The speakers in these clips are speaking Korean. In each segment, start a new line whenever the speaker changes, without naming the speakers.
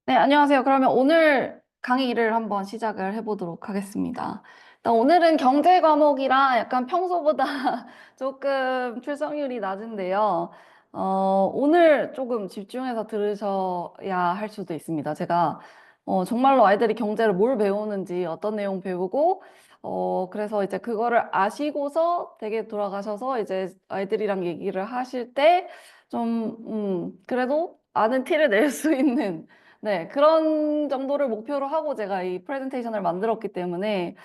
네, 안녕하세요. 그러면 오늘 강의를 한번 시작을 해보도록 하겠습니다. 일단 오늘은 경제 과목이라 약간 평소보다 조금 출석률이 낮은데요. 오늘 조금 집중해서 들으셔야 할 수도 있습니다. 제가 정말로 아이들이 경제를 뭘 배우는지 어떤 내용 배우고 그래서 이제 그거를 아시고서 댁에 돌아가셔서 이제 아이들이랑 얘기를 하실 때 좀, 그래도 아는 티를 낼 수 있는 네, 그런 정도를 목표로 하고 제가 이 프레젠테이션을 만들었기 때문에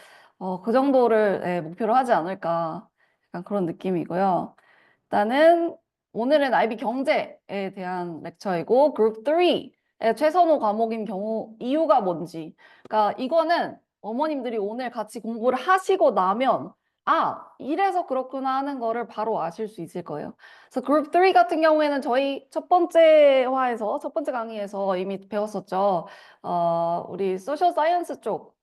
그 정도를 네, 목표로 하지 않을까 약간 그런 느낌이고요. 일단은 오늘은 IB 경제에 대한 렉처이고 그룹 3의 최선호 과목인 경우 이유가 뭔지. 그러니까 이거는 어머님들이 오늘 같이 공부를 하시고 나면 이래서 그렇구나 하는 거를 바로 아실 수 있을 거예요. 그래서 그룹 3 같은 경우에는 저희 첫 번째 화에서 첫 번째 강의에서 이미 배웠었죠. 우리 소셜 사이언스 쪽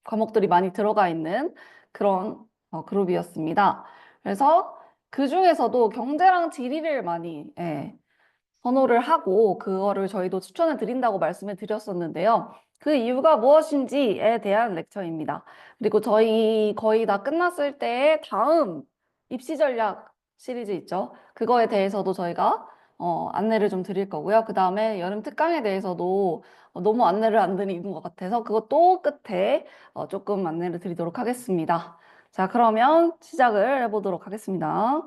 과목들이 많이 들어가 있는 그런 그룹이었습니다. 그래서 그 중에서도 경제랑 지리를 많이 선호를 하고 그거를 저희도 추천을 드린다고 말씀을 드렸었는데요. 그 이유가 무엇인지에 대한 렉처입니다. 그리고 저희 거의 다 끝났을 때 다음 입시 전략 시리즈 있죠. 그거에 대해서도 저희가 안내를 좀 드릴 거고요. 그 다음에 여름 특강에 대해서도 너무 안내를 안 드리는 것 같아서 그것도 끝에 조금 안내를 드리도록 하겠습니다. 자, 그러면 시작을 해보도록 하겠습니다.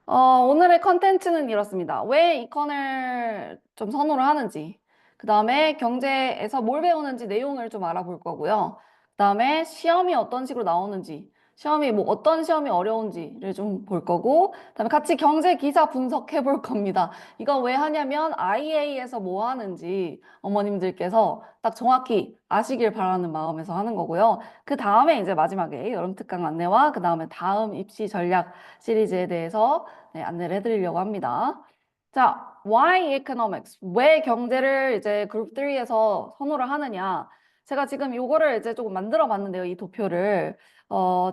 오늘의 컨텐츠는 이렇습니다. 왜 이컨을 좀 선호를 하는지, 그 다음에 경제에서 뭘 배우는지 내용을 좀 알아볼 거고요. 그 다음에 시험이 어떤 식으로 나오는지, 시험이 뭐 어떤 시험이 어려운지를 좀 볼 거고, 그 다음에 같이 경제 기사 분석해 볼 겁니다. 이거 왜 하냐면 IA에서 뭐 하는지 어머님들께서 딱 정확히 아시길 바라는 마음에서 하는 거고요. 그 다음에 이제 마지막에 여름 특강 안내와 그 다음에 다음 입시 전략 시리즈에 대해서 안내를 해드리려고 합니다. 자, why economics? 왜 경제를 이제 그룹 3에서 선호를 하느냐? 제가 지금 요거를 이제 조금 만들어 봤는데요, 이 도표를.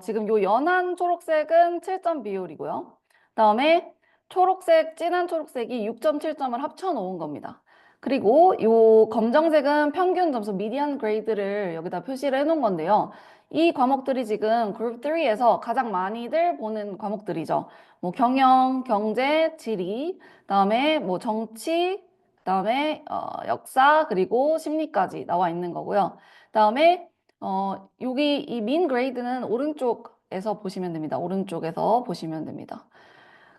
지금 요 연한 초록색은 7점 비율이고요. 그다음에 초록색, 진한 초록색이 6.7점을 합쳐 놓은 겁니다. 그리고 요 검정색은 평균 점수 미디안 그레이드를 여기다 표시를 해 놓은 건데요. 이 과목들이 지금 그룹 3에서 가장 많이들 보는 과목들이죠. 뭐 경영, 경제, 지리, 그다음에 뭐 정치, 그다음에 역사 그리고 심리까지 나와 있는 거고요. 그다음에 여기 이 민 그레이드는 오른쪽에서 보시면 됩니다. 오른쪽에서 보시면 됩니다.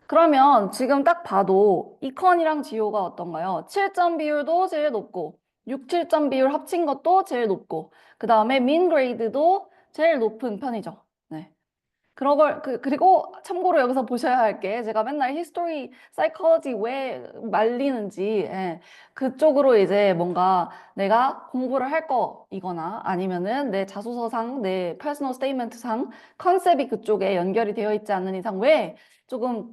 그러면 지금 딱 봐도 이컨이랑 지효가 어떤가요? 7점 비율도 제일 높고 6, 7점 비율 합친 것도 제일 높고 그 다음에 민 그레이드도 제일 높은 편이죠. 네. 그런 걸 그리고 참고로 여기서 보셔야 할 게 제가 맨날 히스토리, 사이콜로지 왜 말리는지 그쪽으로 이제 뭔가 내가 공부를 할 거이거나 아니면은 내 자소서상 내 퍼스널 스테이트먼트상 컨셉이 그쪽에 연결이 되어 있지 않는 이상 왜 조금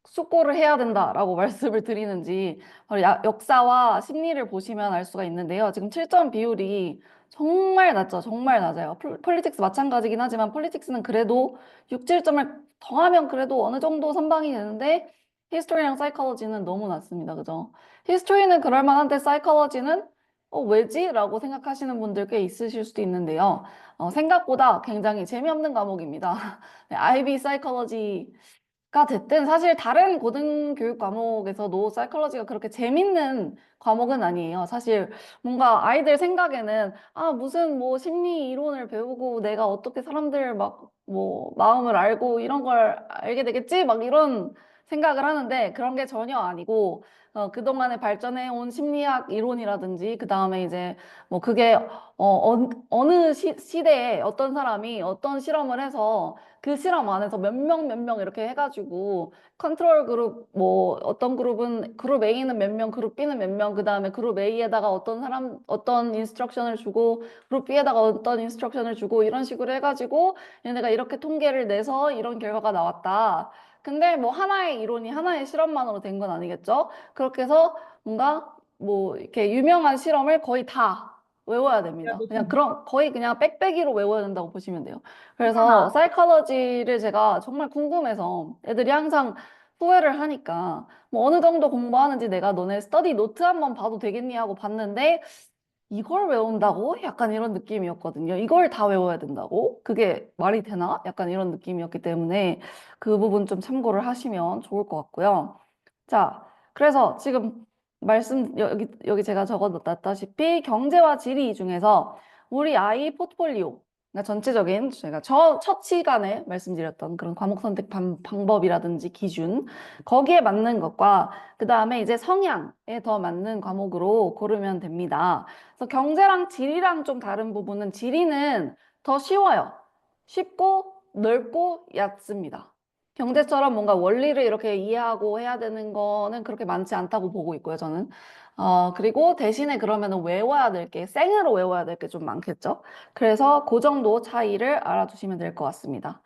숙고를 해야 된다라고 말씀을 드리는지 바로 역사와 심리를 보시면 알 수가 있는데요. 지금 7점 비율이 정말 낮죠. 정말 낮아요. 폴리틱스 마찬가지긴 하지만 폴리틱스는 그래도 6, 7점을 더하면 그래도 어느 정도 선방이 되는데 히스토리랑 사이콜로지는 너무 낮습니다. 그죠? 히스토리는 그럴 만한데 사이콜로지는 왜지? 라고 생각하시는 분들 꽤 있으실 수도 있는데요. 생각보다 굉장히 재미없는 과목입니다. 네, IB 사이콜로지 가 됐든 사실 다른 고등교육 과목에서도 사이콜로지가 그렇게 재밌는 과목은 아니에요. 사실 뭔가 아이들 생각에는 무슨 뭐 심리 이론을 배우고 내가 어떻게 사람들 막 뭐 마음을 알고 이런 걸 알게 되겠지? 막 이런 생각을 하는데 그런 게 전혀 아니고 그동안에 발전해 온 심리학 이론이라든지 그다음에 이제 뭐 그게 어느 시대에 어떤 사람이 어떤 실험을 해서 그 실험 안에서 몇 명 이렇게 해가지고 컨트롤 그룹 뭐 어떤 그룹은 그룹 A는 몇 명, 그룹 B는 몇 명, 그 다음에 그룹 A에다가 어떤 사람 어떤 인스트럭션을 주고 그룹 B에다가 어떤 인스트럭션을 주고 이런 식으로 해가지고 얘네가 이렇게 통계를 내서 이런 결과가 나왔다. 근데 뭐 하나의 이론이 하나의 실험만으로 된 건 아니겠죠? 그렇게 해서 뭔가 뭐 이렇게 유명한 실험을 거의 다 외워야
야,
됩니다.
너
그냥
좀
그런 거의 그냥 빽빽이로 외워야 된다고 보시면 돼요. 그래서
하나.
사이콜로지를 제가 정말 궁금해서 애들이 항상 후회를 하니까 뭐 어느 정도 공부하는지 내가 너네 스터디 노트 한번 봐도 되겠니 하고 봤는데 이걸 외운다고? 약간 이런 느낌이었거든요. 이걸 다 외워야 된다고? 그게 말이 되나? 약간 이런 느낌이었기 때문에 그 부분 좀 참고를 하시면 좋을 것 같고요. 자, 그래서 지금 여기 제가 적어놨다시피 경제와 지리 중에서 우리 아이 포트폴리오, 그러니까 전체적인 제가 첫 시간에 말씀드렸던 그런 과목 선택 방법이라든지 기준, 거기에 맞는 것과 그 다음에 이제 성향에 더 맞는 과목으로 고르면 됩니다. 그래서 경제랑 지리랑 좀 다른 부분은 지리는 더 쉬워요. 쉽고 넓고 얕습니다. 경제처럼 뭔가 원리를 이렇게 이해하고 해야 되는 거는 그렇게 많지 않다고 보고 있고요, 저는. 그리고 대신에 그러면은 외워야 될 게, 생으로 외워야 될 게 좀 많겠죠? 그래서 그 정도 차이를 알아두시면 될 것 같습니다.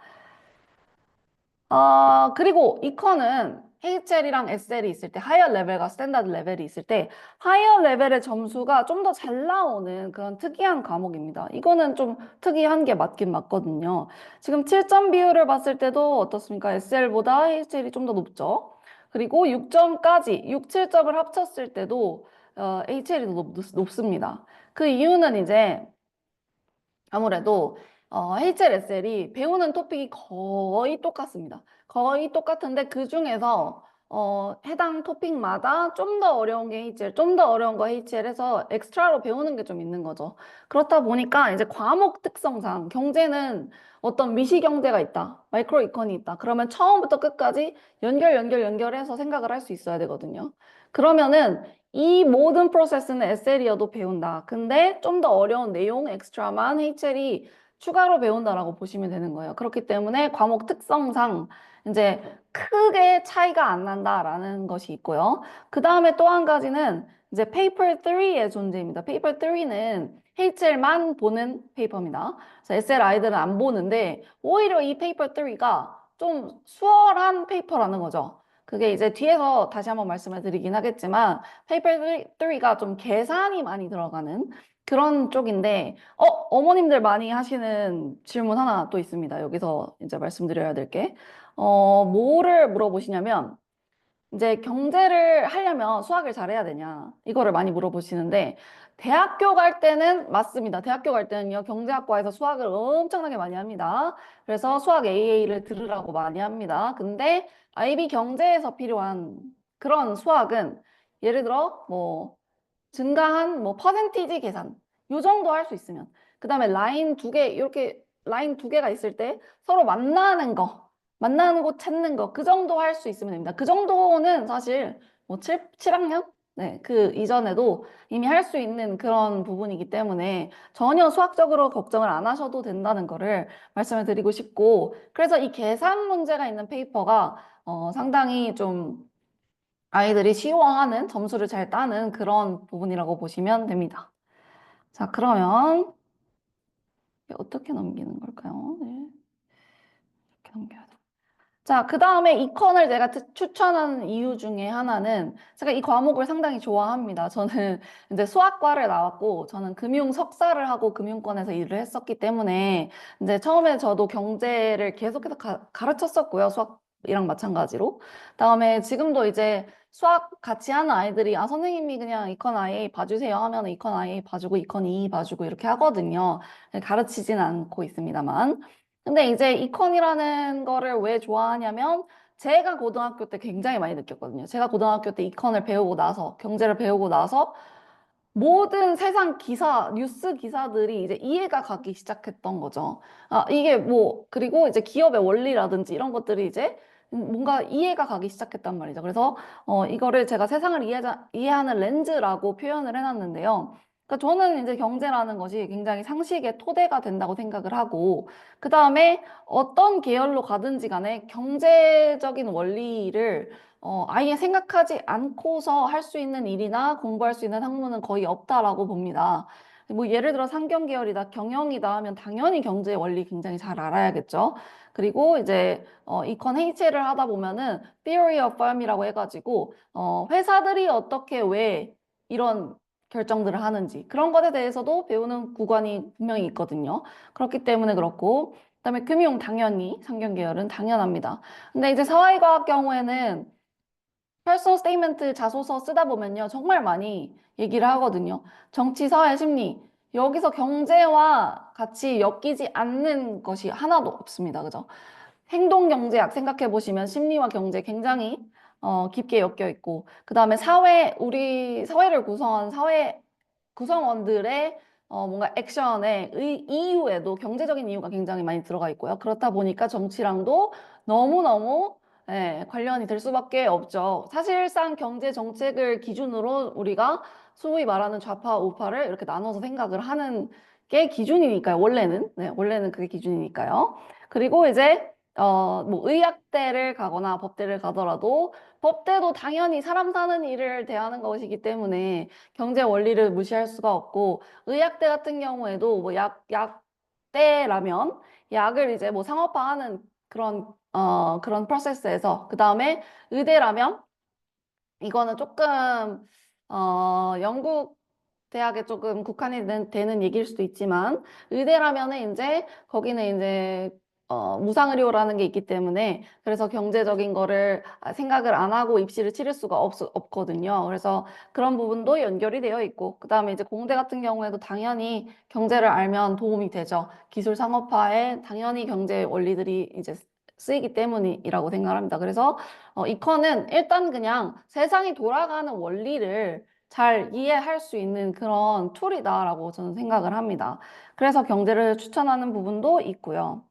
그리고 이커는 HL이랑 SL이 있을 때, 하이어 레벨과 스탠다드 레벨이 있을 때, 하이어 레벨의 점수가 좀 더 잘 나오는 그런 특이한 과목입니다. 이거는 좀 특이한 게 맞긴 맞거든요. 지금 7점 비율을 봤을 때도 어떻습니까? SL보다 HL이 좀 더 높죠? 그리고 6점까지, 6, 7점을 합쳤을 때도 HL이 더 높습니다. 그 이유는 이제 아무래도 HLSL이 배우는 토픽이 거의 똑같습니다. 거의 똑같은데 그 중에서 해당 토픽마다 좀 더 어려운 게 HL, 좀 더 어려운 거 HL에서 엑스트라로 배우는 게 좀 있는 거죠. 그렇다 보니까 이제 과목 특성상 경제는 어떤 미시경제가 있다, 마이크로 이컨이 있다. 그러면 처음부터 끝까지 연결해서 생각을 할 수 있어야 되거든요. 그러면은 이 모든 프로세스는 SL이어도 배운다. 근데 좀 더 어려운 내용, 엑스트라만 HL이 추가로 배운다라고 보시면 되는 거예요. 그렇기 때문에 과목 특성상 이제 크게 차이가 안 난다라는 것이 있고요. 그 다음에 또 한 가지는 이제 페이퍼 3의 존재입니다. 페이퍼 3는 HL만 보는 페이퍼입니다. 그래서 SL 아이들은 안 보는데 오히려 이 페이퍼 3가 좀 수월한 페이퍼라는 거죠. 그게 이제 뒤에서 다시 한번 말씀을 드리긴 하겠지만 페이퍼 3가 좀 계산이 많이 들어가는 그런 쪽인데 어머님들 많이 하시는 질문 하나 또 있습니다. 여기서 이제 말씀드려야 될 게 뭐를 물어보시냐면 이제 경제를 하려면 수학을 잘해야 되냐 이거를 많이 물어보시는데 대학교 갈 때는 맞습니다. 대학교 갈 때는요 경제학과에서 수학을 엄청나게 많이 합니다. 그래서 수학 AA를 들으라고 많이 합니다. 근데 IB 경제에서 필요한 그런 수학은 예를 들어 뭐 증가한 뭐 퍼센티지 계산 요 정도 할 수 있으면 그 다음에 라인 두 개 이렇게 라인 두 개가 있을 때 서로 만나는 곳 찾는 거 그 정도 할 수 있으면 됩니다. 그 정도는 사실 뭐 7학년? 네, 그 이전에도 이미 할 수 있는 그런 부분이기 때문에 전혀 수학적으로 걱정을 안 하셔도 된다는 거를 말씀을 드리고 싶고 그래서 이 계산 문제가 있는 페이퍼가 상당히 좀 아이들이 쉬워하는 점수를 잘 따는 그런 부분이라고 보시면 됩니다. 자, 그러면 어떻게 넘기는 걸까요? 네, 이렇게 넘겨야 돼. 자, 그 다음에 이컨을 제가 추천하는 이유 중에 하나는 제가 이 과목을 상당히 좋아합니다. 저는 이제 수학과를 나왔고 저는 금융 석사를 하고 금융권에서 일을 했었기 때문에 이제 처음에 저도 경제를 계속해서 가르쳤었고요. 수학이랑 마찬가지로. 다음에 지금도 이제 수학 같이 하는 아이들이 선생님이 그냥 이컨 IA 봐주세요 하면 이컨 IA 봐주고 이컨 2 봐주고 이렇게 하거든요. 가르치진 않고 있습니다만. 근데 이제 이컨이라는 거를 왜 좋아하냐면 제가 고등학교 때 굉장히 많이 느꼈거든요. 제가 고등학교 때 이컨을 배우고 나서 경제를 배우고 나서 모든 세상 기사, 뉴스 기사들이 이제 이해가 가기 시작했던 거죠. 이게 뭐, 그리고 이제 기업의 원리라든지 이런 것들이 이제 뭔가 이해가 가기 시작했단 말이죠. 그래서 이거를 제가 세상을 이해하는 렌즈라고 표현을 해놨는데요. 그러니까 저는 이제 경제라는 것이 굉장히 상식의 토대가 된다고 생각을 하고, 그 다음에 어떤 계열로 가든지 간에 경제적인 원리를 아예 생각하지 않고서 할 수 있는 일이나 공부할 수 있는 학문은 거의 없다라고 봅니다. 뭐 예를 들어 상경 계열이다, 경영이다 하면 당연히 경제 원리 굉장히 잘 알아야겠죠. 그리고 이제 이컨 HL을 하다 보면은 Theory of Firm이라고 해가지고 회사들이 어떻게 왜 이런 결정들을 하는지 그런 것에 대해서도 배우는 구간이 분명히 있거든요. 그렇기 때문에 그렇고 그다음에 금융 당연히 상경 계열은 당연합니다. 근데 이제 사회과학 경우에는 퍼스널 스테이트먼트 자소서 쓰다 보면요. 정말 많이 얘기를 하거든요. 정치, 사회, 심리. 여기서 경제와 같이 엮이지 않는 것이 하나도 없습니다. 그죠? 행동경제학 생각해 보시면 심리와 경제 굉장히 깊게 엮여 있고, 그 다음에 우리 사회를 구성한 사회 구성원들의 뭔가 액션의 이유에도 경제적인 이유가 굉장히 많이 들어가 있고요. 그렇다 보니까 정치랑도 너무너무 관련이 될 수밖에 없죠. 사실상 경제 정책을 기준으로 우리가 소위 말하는 좌파, 우파를 이렇게 나눠서 생각을 하는 게 기준이니까요. 원래는. 네, 원래는 그게 기준이니까요. 그리고 이제 뭐 의학대를 가거나 법대를 가더라도 법대도 당연히 사람 사는 일을 대하는 것이기 때문에 경제 원리를 무시할 수가 없고, 의학대 같은 경우에도 뭐 약대라면 약을 이제 뭐 상업화하는 그런 프로세스에서, 그 다음에 의대라면 이거는 조금 영국 대학에 조금 국한이 되는 얘기일 수도 있지만, 의대라면은 이제 거기는 이제 무상의료라는 게 있기 때문에, 그래서 경제적인 거를 생각을 안 하고 입시를 치를 수가 없거든요. 그래서 그런 부분도 연결이 되어 있고, 그 다음에 이제 공대 같은 경우에도 당연히 경제를 알면 도움이 되죠. 기술 상업화에 당연히 경제 원리들이 이제 쓰이기 때문이라고 생각합니다. 그래서 이커는 일단 그냥 세상이 돌아가는 원리를 잘 이해할 수 있는 그런 툴이다라고 저는 생각을 합니다. 그래서 경제를 추천하는 부분도 있고요.